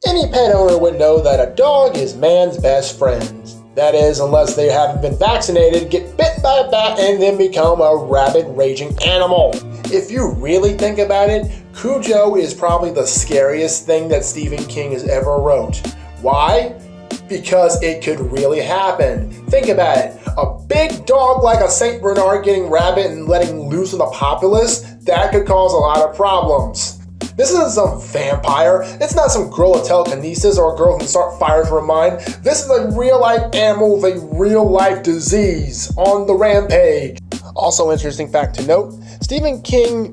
Any pet owner would know that a dog is man's best friend. That is, unless they haven't been vaccinated, get bit by a bat, and then become a rabid, raging animal. If you really think about it, Cujo is probably the scariest thing that Stephen King has ever wrote. Why? Because it could really happen. Think about it. A big dog like a St. Bernard getting rabid and letting loose on the populace, that could cause a lot of problems. This isn't some vampire. It's not some girl with telekinesis or a girl who can start fires from her mind. This is a real-life animal with a real-life disease on the rampage. Also, interesting fact to note, Stephen King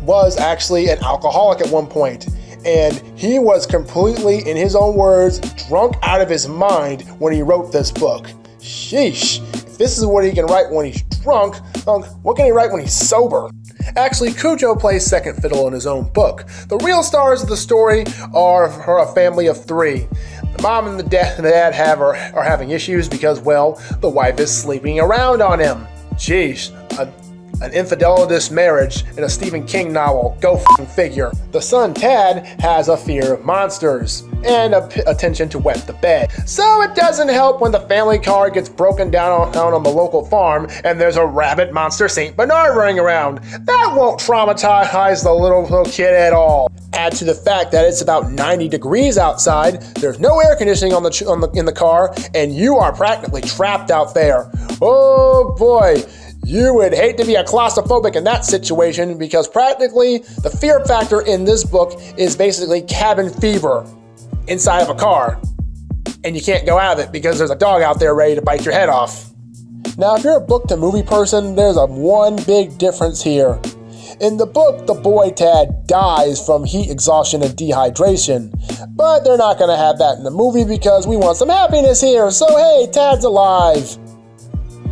was actually an alcoholic at one point, and he was completely, in his own words, drunk out of his mind when he wrote this book. Sheesh. If this is what he can write when he's drunk, what can he write when he's sober? Actually, Cujo plays second fiddle in his own book. The real stars of the story are a family of three. The mom and the dad are having issues because, well, the wife is sleeping around on him. Jeez, an infidelitous marriage in a Stephen King novel. Go f***ing figure. The son, Tad, has a fear of monsters and a tension to wet the bed. So it doesn't help when the family car gets broken down on the local farm and there's a rabid monster St. Bernard running around. That won't traumatize the little kid at all. Add to the fact that it's about 90 degrees outside, there's no air conditioning in the car, and you are practically trapped out there. Oh boy. You would hate to be a claustrophobic in that situation because practically the fear factor in this book is basically cabin fever inside of a car. And you can't go out of it because there's a dog out there ready to bite your head off. Now, if you're a book to movie person, there's one big difference here. In the book, the boy Tad dies from heat exhaustion and dehydration. But they're not going to have that in the movie because we want some happiness here. So hey, Tad's alive.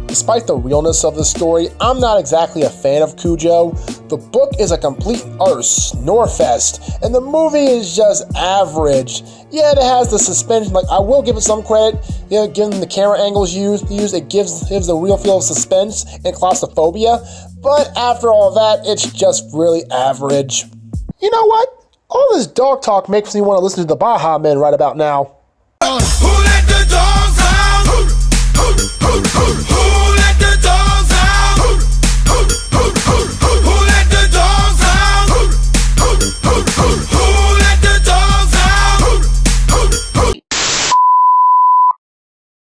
Despite the realness of the story, I'm not exactly a fan of Cujo. The book is a complete utter snorefest, and the movie is just average. Yeah, it has the suspension, I will give it some credit. Yeah, given the camera angles used, it gives a real feel of suspense and claustrophobia. But after all that, it's just really average. You know what? All this dog talk makes me want to listen to the Baja Men right about now. Who let the dogs out? Who